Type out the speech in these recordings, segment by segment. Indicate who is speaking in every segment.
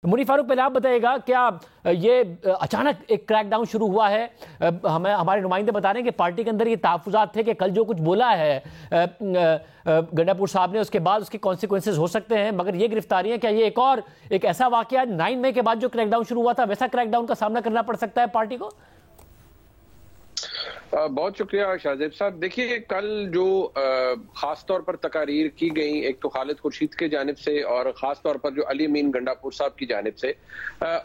Speaker 1: मुनीर फारूक, पहले आप बताइएगा, क्या ये अचानक एक क्रैकडाउन शुरू हुआ है? हमें हमारे नुमाइंदे बता रहे हैं कि पार्टी के अंदर ये तहफ्फुज़ात थे कि कल जो कुछ बोला है गंडापुर साहब ने, उसके बाद उसके कॉन्सिक्वेंसेज हो सकते हैं, मगर ये गिरफ्तारी है, क्या ये एक ऐसा वाकया 9 मई के बाद जो क्रैकडाउन शुरू हुआ था वैसा क्रैकडाउन का सामना करना पड़ सकता है पार्टी को?
Speaker 2: बहुत शुक्रिया शाहजेब साहब। देखिए, कल जो खास तौर पर तकारीर की गई, एक तो खालिद खुर्शीद के जानिब से और खास तौर पर जो अली अमीन गंडापुर साहब की जानिब से,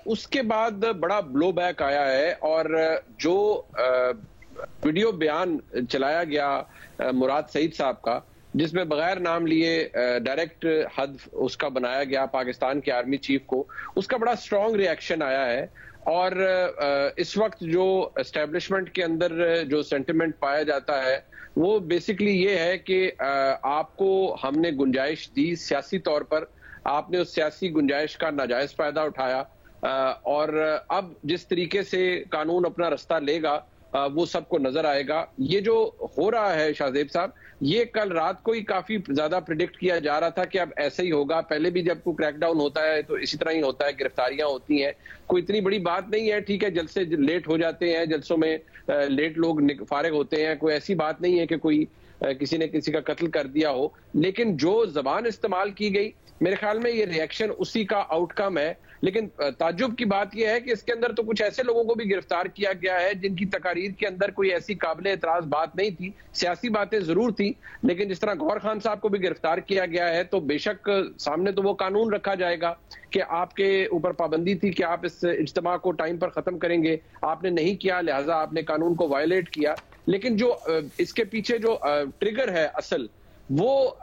Speaker 2: उसके बाद बड़ा ब्लो बैक आया है। और जो वीडियो बयान चलाया गया मुराद सईद साहब का, जिसमें बगैर नाम लिए डायरेक्ट हद उसका बनाया गया पाकिस्तान के आर्मी चीफ को, उसका बड़ा स्ट्रॉन्ग रिएक्शन आया है। और इस वक्त जो एस्टेब्लिशमेंट के अंदर जो सेंटिमेंट पाया जाता है वो बेसिकली ये है कि आपको हमने गुंजाइश दी सियासी तौर पर, आपने उस सियासी गुंजाइश का नाजायज फायदा उठाया, और अब जिस तरीके से कानून अपना रास्ता लेगा वो सबको नजर आएगा। ये जो हो रहा है शाहजेब साहब, ये कल रात को ही काफी ज्यादा प्रिडिक्ट किया जा रहा था कि अब ऐसे ही होगा। पहले भी जब कोई क्रैकडाउन होता है तो इसी तरह ही होता है, गिरफ्तारियां होती हैं, कोई इतनी बड़ी बात नहीं है। ठीक है, जलसे लेट हो जाते हैं, जलसों में लेट लोग फारिग होते हैं, कोई ऐसी बात नहीं है कि कोई किसी ने किसी का कत्ल कर दिया हो। लेकिन जो जबान इस्तेमाल की गई, मेरे ख्याल में ये रिएक्शन उसी का आउटकम है। लेकिन ताज्जुब की बात यह है कि इसके अंदर तो कुछ ऐसे लोगों को भी गिरफ्तार किया गया है जिनकी तकारीर के अंदर कोई ऐसी काबिल एतराज बात नहीं थी, सियासी बातें जरूर थी। लेकिन जिस तरह गौहर खान साहब को भी गिरफ्तार किया गया है, तो बेशक सामने तो वो कानून रखा जाएगा कि आपके ऊपर पाबंदी थी कि आप इस इज्तिमा को टाइम पर खत्म करेंगे, आपने नहीं किया, लिहाजा आपने कानून को वायलेट किया। लेकिन जो इसके पीछे जो ट्रिगर है असल, वो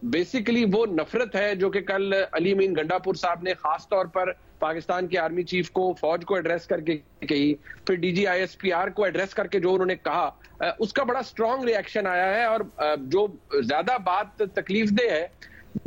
Speaker 2: बेसिकली वो नफरत है जो कि कल अली अमीन गंडापुर साहब ने खास तौर पर पाकिस्तान के आर्मी चीफ को, फौज को एड्रेस करके कही, फिर DGISPR को एड्रेस करके जो उन्होंने कहा, उसका बड़ा स्ट्रॉन्ग रिएक्शन आया है। और जो ज्यादा बात तकलीफ दे है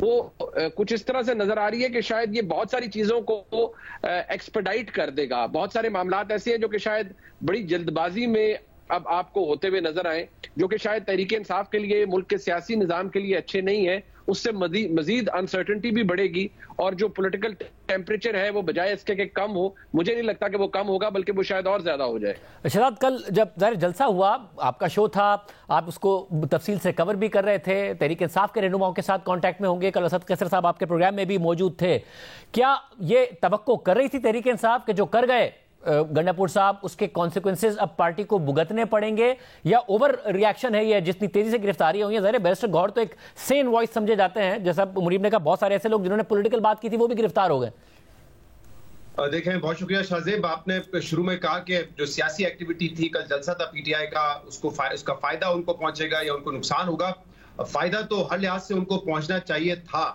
Speaker 2: वो कुछ इस तरह से नजर आ रही है कि शायद ये बहुत सारी चीजों को एक्सपेडाइट कर देगा। बहुत सारे मामलात ऐसे हैं जो कि शायद बड़ी जल्दबाजी में अब आपको होते हुए नजर आए, जो कि शायद तहरीक इंसाफ के लिए, मुल्क के सियासी निजाम के लिए अच्छे नहीं है। उससे मजीद अनसर्टेनिटी भी बढ़ेगी और जो पॉलिटिकल टेम्परेचर है वो बजाय इसके कि कम हो, मुझे नहीं लगता कि वो कम होगा, बल्कि वो शायद और ज्यादा हो जाए।
Speaker 1: शहजाद, कल जब ज़ाहिर जलसा हुआ, आपका शो था, आप उसको तफसील से कवर भी कर रहे थे, तहरीक इंसाफ के रहनुमाओं के साथ कांटेक्ट में होंगे, कल असद कैसर साहब आपके प्रोग्राम में भी मौजूद थे। क्या ये तवक्को कर रही थी तहरीक इंसाफ के जो कर गए गंडापुर साहब, उसके कॉन्सिक्वेंसेज अब पार्टी को भुगतने पड़ेंगे, या ओवर रिएक्शन है ये जितनी तेजी से गिरफ्तारी हुई है? ज़ाहिर बैरिस्टर गौहर तो एक सेन वॉइस समझे जाते हैं, जैसा मुनीब ने कहा, बहुत सारे ऐसे लोग जिन्होंने पॉलिटिकल बात की थी वो भी गिरफ्तार हो गए।
Speaker 3: देखें, बहुत शुक्रिया शाहजेब, आपने शुरू में कहा कि जो सियासी एक्टिविटी थी, कल जलसा था PTI का, उसका फायदा उनको पहुंचेगा या उनको नुकसान होगा। फायदा तो हर लिहाज से उनको पहुंचना चाहिए था,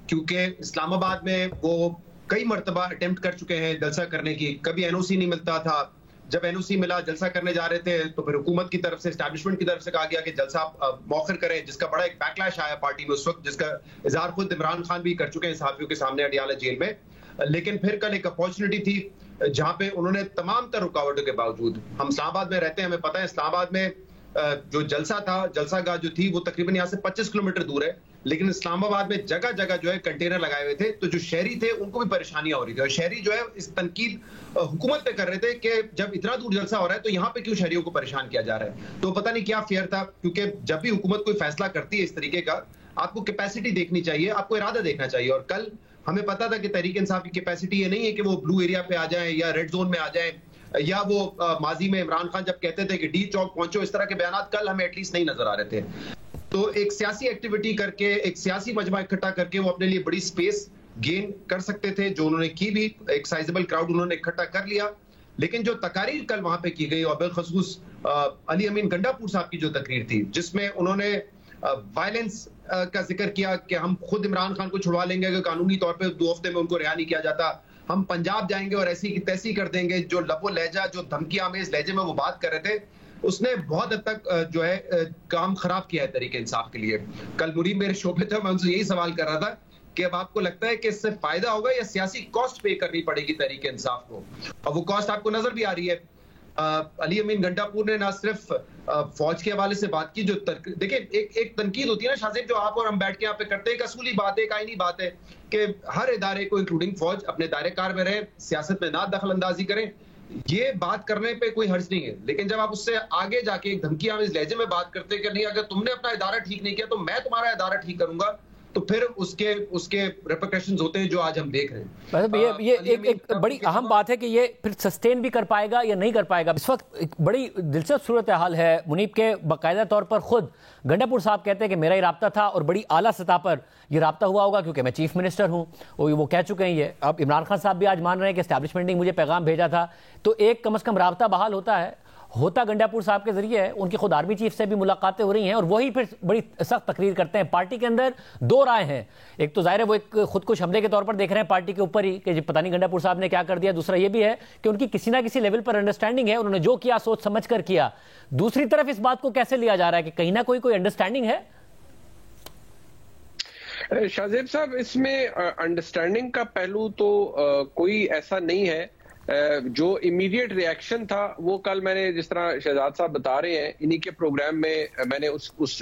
Speaker 3: क्योंकि इस्लामाबाद में वो कई मरतबा अटेम्प्ट कर चुके हैं जलसा करने की, कभी NOC नहीं मिलता था। जब NOC मिला, जलसा करने जा रहे थे, तो फिर हुकूमत की तरफ से, एस्टैब्लिशमेंट की तरफ से कहा गया कि जलसा मौखर करें, जिसका बड़ा एक बैकलैश आया पार्टी में उस वक्त, जिसका इजहार खुद इमरान खान भी कर चुके हैं सहाफियों के सामने अडियाला जेल में। लेकिन फिर कल एक अपॉर्चुनिटी थी जहां पे उन्होंने तमाम तर रुकावटों के बावजूद, हम इस्लामाबाद में रहते हैं, हमें पता है इस्लामाबाद में जो जलसा था, जलसागाह जो थी वो तकरीबन यहाँ से 25 किलोमीटर दूर है, लेकिन इस्लामाबाद में जगह जगह जो है कंटेनर लगाए हुए थे, तो जो शहरी थे उनको भी परेशानियां हो रही थी। और शहरी जो है इस तनकीद हुकूमत पे कर रहे थे कि जब इतना दूर जलसा हो रहा है तो यहाँ पे क्यों शहरियों को परेशान किया जा रहा है। तो पता नहीं क्या फेयर था, क्योंकि जब भी हुकूमत कोई फैसला करती है इस तरीके का, आपको कैपेसिटी देखनी चाहिए, आपको इरादा देखना चाहिए। और कल हमें पता था कि तहरीक इंसाफ की कैपेसिटी ये नहीं है कि वो ब्लू एरिया पे आ जाए या रेड जोन में आ जाए, या वो माजी में इमरान खान जब कहते थे कि D चौक पहुंचो, इस तरह के बयान कल हमें एटलीस्ट नहीं नजर आ रहे थे। तो एक सियासी एक्टिविटी करके, एक सियासी मजमा इकट्ठा करके वो अपने लिए बड़ी स्पेस गेन कर सकते थे, जो उन्होंने की भी, एक साइजेबल क्राउड उन्होंने इकट्ठा कर लिया। लेकिन जो तकारीर कल वहां पे की गई, और बिलखसूस अली अमीन गंडापुर साहब की जो तकरीर थी, जिसमें उन्होंने वायलेंस का जिक्र किया कि हम खुद इमरान खान को छुड़वा लेंगे अगर कानूनी तौर पे 2 हफ्ते में उनको रिहा नहीं किया जाता, हम पंजाब जाएंगे और ऐसी की तैसी कर देंगे, जो लबो लहजा, जो धमकी आमेज लहजे में वो बात कर रहे थे, उसने बहुत हद तक जो है काम खराब किया है तहरीक इंसाफ के लिए। कल मुनीब मेरे शो पे था, मैं उनसे यही सवाल कर रहा था कि अब आपको लगता है कि इससे फायदा होगा या सियासी कॉस्ट पे करनी पड़ेगी तहरीक इंसाफ को? और वो कॉस्ट आपको नजर भी आ रही है। अली अमीन गंडापुर ने ना सिर्फ फौज के हवाले से बात की, जो देखिए एक तनकीद होती है ना शाज़ेब, जो आप और हम बैठ के यहाँ पे करते हैं, एक असूली बात है, एक आईनी बात है कि हर इदारे को इंक्लूडिंग फौज अपने दायरे कार में रहे, सियासत में ना दखल अंदाजी करें। ये बात करने पे कोई हर्ज नहीं है, लेकिन जब आप उससे आगे जाके एक धमकी आमेज लहजे में बात करते हैं कि नहीं, अगर तुमने अपना इदारा ठीक नहीं किया तो मैं तुम्हारा इदारा ठीक करूंगा, तो फिर उसके रिपरकशंस होते हैं जो आज हम देख रहे हैं।
Speaker 1: मतलब ये एक बड़ी अहम बात है कि ये फिर सस्टेन भी कर पाएगा या नहीं कर पाएगा। इस वक्त एक बड़ी दिलचस्प सूरत हाल है मुनीब के, बाकायदा तौर पर खुद गंडापुर साहब कहते हैं कि मेरा ही राब्ता था और बड़ी आला सतह पर यह राब्ता हुआ होगा क्योंकि मैं चीफ मिनिस्टर हूं, वो कह चुके हैं ये। अब इमरान खान साहब भी आज मान रहे हैं कि एस्टैब्लिशमेंट ने मुझे पैगाम भेजा था, तो एक कम से कम राब्ता बहाल होता गंडापुर साहब के जरिए है। उनकी खुद आर्मी चीफ से भी मुलाकातें हो रही हैं और वही फिर बड़ी सख्त तकरीर करते हैं। पार्टी के अंदर दो राय हैं, एक तो जाहिर है वो एक खुदकुश हमले के तौर पर देख रहे हैं पार्टी के ऊपर ही कि पता नहीं गंडापुर साहब ने क्या कर दिया, दूसरा ये भी है कि उनकी किसी ना किसी लेवल पर अंडरस्टैंडिंग है, उन्होंने जो किया सोच समझ कर किया। दूसरी तरफ इस बात को कैसे लिया जा रहा है कि कहीं ना कोई अंडरस्टैंडिंग है?
Speaker 2: शाहजेब साहब, इसमें अंडरस्टैंडिंग का पहलू तो कोई ऐसा नहीं है। जो इमीडिएट रिएक्शन था वो कल मैंने, जिस तरह शहजाद साहब बता रहे हैं, इन्हीं के प्रोग्राम में मैंने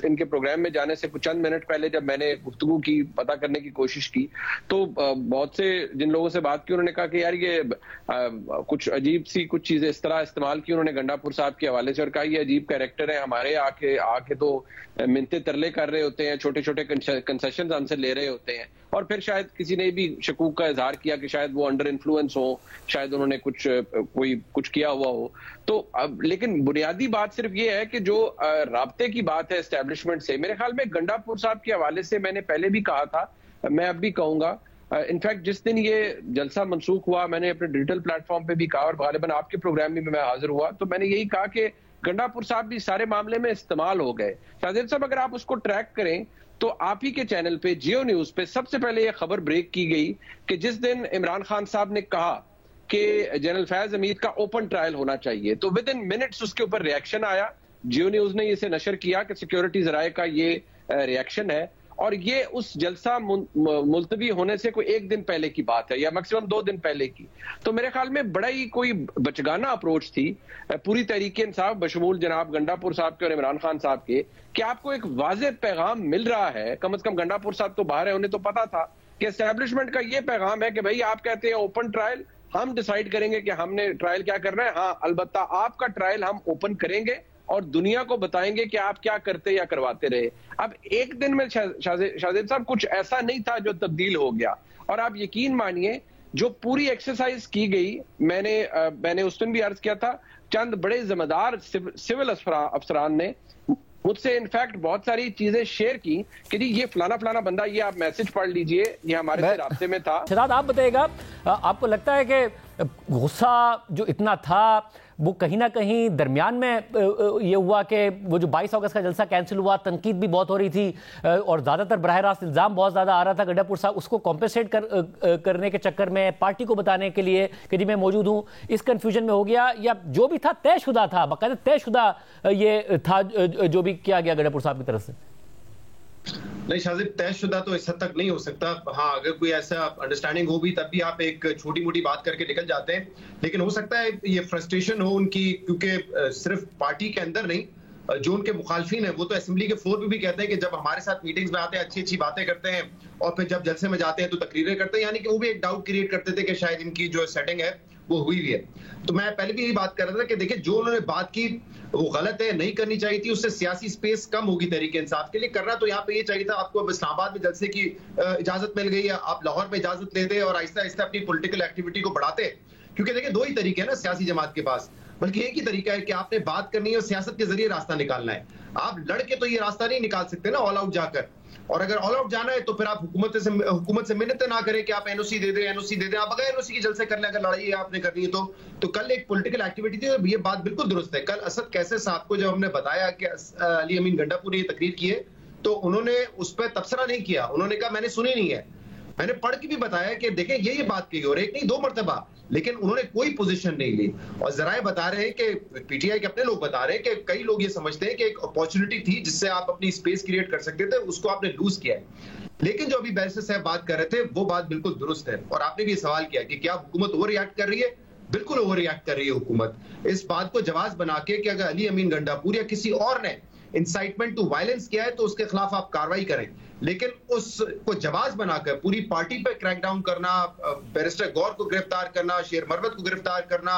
Speaker 2: इनके प्रोग्राम में जाने से कुछ चंद मिनट पहले जब मैंने गुफ्तगू की, पता करने की कोशिश की, तो बहुत से जिन लोगों से बात की उन्होंने कहा कि यार ये कुछ अजीब सी कुछ चीजें इस तरह इस्तेमाल की उन्होंने गंडापुर साहब के हवाले से और कहा ये अजीब कैरेक्टर है हमारे, आके तो मिन्नते तरले कर रहे होते हैं, छोटे छोटे कंसेशन हमसे ले रहे होते हैं। और फिर शायद किसी ने भी शकूक का इजहार किया कि शायद वो अंडर इन्फ्लुएंस हो, शायद उन्होंने कुछ किया हुआ हो। तो अब लेकिन बुनियादी बात सिर्फ ये है कि जो राब्ते की बात है एस्टेब्लिशमेंट से, मेरे ख्याल में गंडापुर साहब के हवाले से मैंने पहले भी कहा था, मैं अब भी कहूंगा। इनफैक्ट जिस दिन ये जलसा मनसूख हुआ मैंने अपने डिजिटल प्लेटफॉर्म पे भी कहा और गालिबन आपके प्रोग्राम में भी मैं हाजिर हुआ, तो मैंने यही कहा कि गंडापुर साहब भी सारे मामले में इस्तेमाल हो गए। शाहजेब साहब, अगर आप उसको ट्रैक करें तो आप ही के चैनल पे जियो न्यूज पे सबसे पहले यह खबर ब्रेक की गई कि जिस दिन इमरान खान साहब ने कहा कि जनरल फैज हमीद का ओपन ट्रायल होना चाहिए, तो विद इन मिनट्स उसके ऊपर रिएक्शन आया। जियो न्यूज ने इसे नशर किया कि सिक्योरिटी जराये का ये रिएक्शन है और ये उस जलसा मुलतवी होने से कोई एक दिन पहले की बात है या मैक्सिमम 2 दिन पहले की। तो मेरे ख्याल में बड़ा ही कोई बचगाना अप्रोच थी पूरी तहरीके इंसाफ बशमूल जनाब गंडापुर साहब के और इमरान खान साहब के, कि आपको एक वाज़ेह पैगाम मिल रहा है। कम से कम गंडापुर साहब तो बाहर है, उन्हें तो पता था कि एस्टैब्लिशमेंट का ये पैगाम है कि भाई आप कहते हैं ओपन ट्रायल, हम डिसाइड करेंगे कि हमने ट्रायल क्या करना है। हाँ, अलबत्ता आपका ट्रायल हम ओपन करेंगे और दुनिया को बताएंगे कि आप क्या करते या करवाते रहे। अब एक दिन में शाहजेब साहब कुछ ऐसा नहीं था जो तब्दील हो गया। और आप यकीन मानिए जो पूरी एक्सरसाइज की गई, मैंने उस दिन भी अर्ज किया था, चंद बड़े जिम्मेदार सिविल अफसरान ने मुझसे इनफैक्ट बहुत सारी चीजें शेयर की कि जी ये फलाना फलाना बंदा, ये आप मैसेज पढ़ लीजिए, ये हमारे से राब्ते में था।
Speaker 1: शहजाद, आप बताइएगा, आपको लगता है कि गुस्सा जो इतना था वो कहीं ना कहीं दरमियान में ये हुआ कि वो जो 22 अगस्त का जलसा कैंसिल हुआ, तनकीद भी बहुत हो रही थी और ज़्यादातर बराह रास्त इल्ज़ाम बहुत ज़्यादा आ रहा था गंडापुर साहब, उसको कॉम्पेंसेट करने के चक्कर में, पार्टी को बताने के लिए कि जी मैं मौजूद हूँ, इस कन्फ्यूजन में हो गया, या जो भी था तयशुदा था, बाकायदा तयशुदा ये था जो भी किया गया गंडापुर साहब की तरफ से?
Speaker 3: नहीं शाहजेब, तयशुदा तो इस हद तक नहीं हो सकता। हाँ, अगर कोई ऐसा अंडरस्टैंडिंग हो भी तब भी आप एक छोटी मोटी बात करके निकल जाते हैं, लेकिन हो सकता है ये फ्रस्ट्रेशन हो उनकी, क्योंकि सिर्फ पार्टी के अंदर नहीं, जो उनके मुखालफिन है वो तो असेंबली के फ्लोर पे भी कहते हैं कि जब हमारे साथ मीटिंग्स में आते हैं अच्छी अच्छी बातें करते हैं और फिर जब जलसे में जाते हैं तो तकरीरें करते हैं, यानी कि वो भी एक डाउट क्रिएट करते थे कि शायद इनकी जो सेटिंग है वो हुई भी है। तो मैं पहले भी यही बात कर रहा था कि देखिए जो उन्होंने बात की वो गलत है, नहीं करनी चाहिए थी, उससे सियासी स्पेस कम होगी तहरीक इंसाफ के लिए। करना तो यहाँ पे ये चाहिए था, आपको अब इस्लामाबाद में जलसे की इजाजत मिल गई है, आप लाहौर में इजाजत लेते और आहिस्ता आहिस्ता अपनी पॉलिटिकल एक्टिविटी को बढ़ाते, क्योंकि देखिए 2 ही तरीके हैं ना सियासी जमात के पास, बल्कि एक ही तरीका है कि आपने बात करनी है और सियासत के जरिए रास्ता निकालना है। आप लड़के तो ये रास्ता नहीं निकाल सकते ना ऑल आउट जाकर, और अगर ऑल आउट जाना है तो फिर आप हुकूमत से मिन्नतें ना करें कि आप एनओसी दे दें, आप बगैर एनओसी की जलसे कर लें, अगर लड़ाई आपने करनी है तो कल एक पॉलिटिकल एक्टिविटी थी और ये बात बिल्कुल दुरुस्त है। कल असद कैसे साहब को जब हमने बताया कि अली अमीन गंडापुर ने ये तकरीर की है तो उन्होंने उस पर तबसरा नहीं किया, उन्होंने कहा मैंने सुनी नहीं है, मैंने पढ़ के भी बताया कि देखें ये बात की और एक नहीं 2 मरतबा, लेकिन उन्होंने कोई पोजीशन नहीं ली। और जराए बता रहे हैं कि पीटीआई के अपने लोग बता रहे हैं कि कई लोग ये समझते हैं कि एक अपॉर्चुनिटी थी जिससे आप अपनी स्पेस क्रिएट कर सकते थे, उसको आपने लूज किया है। लेकिन जो अभी बैरिस्टर साहब बात कर रहे थे वो बात बिल्कुल दुरुस्त है और आपने भी सवाल किया कि क्या हुकूमत ओवर रिएक्ट कर रही है? बिल्कुल ओवर रिएक्ट कर रही है हुकूमत। इस बात को जवाब बना के कि अगर अली अमीन गंडापुर या किसी और ने इंसाइटमेंट टू वायलेंस किया है तो उसके खिलाफ आप कार्रवाई करें, लेकिन उसको जवाब बनाकर पूरी पार्टी पे क्रैकडाउन करना, बैरिस्टर गौर को गिरफ्तार करना, शेर मरवत को गिरफ्तार करना,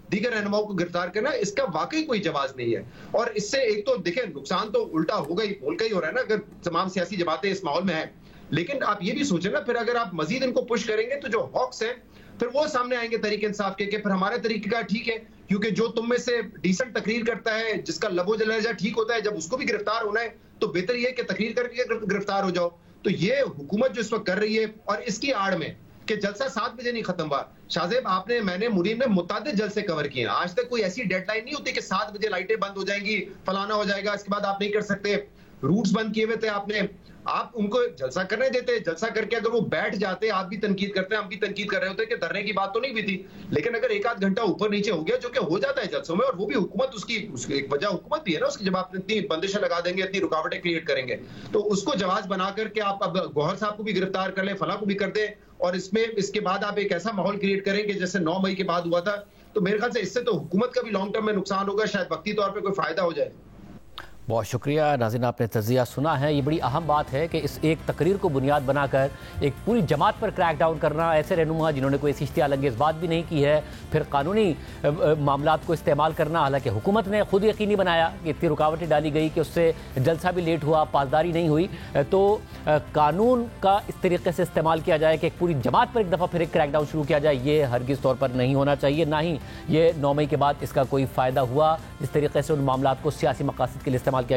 Speaker 3: दीगर रहनुमाओं को गिरफ्तार करना, इसका वाकई कोई जवाब नहीं है। और इससे एक तो देखिए नुकसान तो उल्टा होगा ही, बोल का ही हो रहा है ना, अगर तमाम सियासी जमातें इस माहौल में है। लेकिन आप ये भी सोचें ना, फिर अगर आप मजीद इनको पुश करेंगे तो जो हॉक्स है फिर वो सामने आएंगे तरीके इंसाफ के, फिर हमारे तरीके का ठीक है, क्योंकि जो तुम में से डिसेंट तकरीर करता है, जिसका लबो लहजा ठीक होता है, जब उसको भी गिरफ्तार होना है तो बेहतर ये कि तकरीर करके गिरफ्तार हो जाओ। तो ये हुकूमत जो इस वक्त कर रही है, और इसकी आड़ में कि जलसा 7 बजे नहीं खत्म हुआ। शाहजेब, आपने, मैंने, मुनीम ने मुतादिद जलसे कवर किए हैं, आज तक कोई ऐसी डेडलाइन नहीं होती कि 7 बजे लाइटें बंद हो जाएंगी, फलाना हो जाएगा, इसके बाद आप नहीं कर सकते। रूट्स बंद किए हुए थे आपने, आप उनको जलसा करने देते, जलसा करके अगर वो बैठ जाते, आप भी तनकीद करते हैं, हम भी तनकीद कर रहे होते कि धरने की बात तो नहीं हुई थी, लेकिन अगर 1-8 घंटा ऊपर नीचे हो गया, जो कि हो जाता है जलसों में, और वो भी हुकूमत उसकी एक वजह हुकूमत भी है ना उसकी, जब आप इतनी बंदिशें लगा देंगे, इतनी रुकावटें क्रिएट करेंगे, तो उसको जवाब बना करके आप अब गौहर साहब को भी गिरफ्तार कर लें, फला को भी कर दें, और इसमें इसके बाद आप एक ऐसा माहौल क्रिएट करेंगे जैसे 9 मई के बाद हुआ था। तो मेरे ख्याल से इससे तो हुकूमत का भी लॉन्ग टर्म में नुकसान होगा, शायद वक्ती तौर पर कोई फायदा हो जाए।
Speaker 1: बहुत शुक्रिया नाज़रीन, आपने तज़किया सुना है। ये बड़ी अहम बात है कि इस एक तकरीर को बुनियाद बनाकर एक पूरी जमात पर क्रैक डाउन करना, ऐसे रहनुमा जिन्होंने कोई ऐसी इश्तियाल अंगेज़ बात भी नहीं की है, फिर कानूनी मामलात को इस्तेमाल करना, हालांकि हुकूमत ने खुद यकीनी बनाया कि इतनी रुकावटें डाली गई कि उससे जलसा भी लेट हुआ, पासदारी नहीं हुई, तो कानून का इस तरीके से इस्तेमाल किया जाए कि एक पूरी जमात पर एक दफ़ा फिर एक क्रैक डाउन शुरू किया जाए, ये हरगिज़ तौर पर नहीं होना चाहिए। ना ही ये 9 मई के बाद इसका कोई फ़ायदा हुआ, इस तरीके से उन मामलात को सियासी मकासद के लिए इस्तेमाल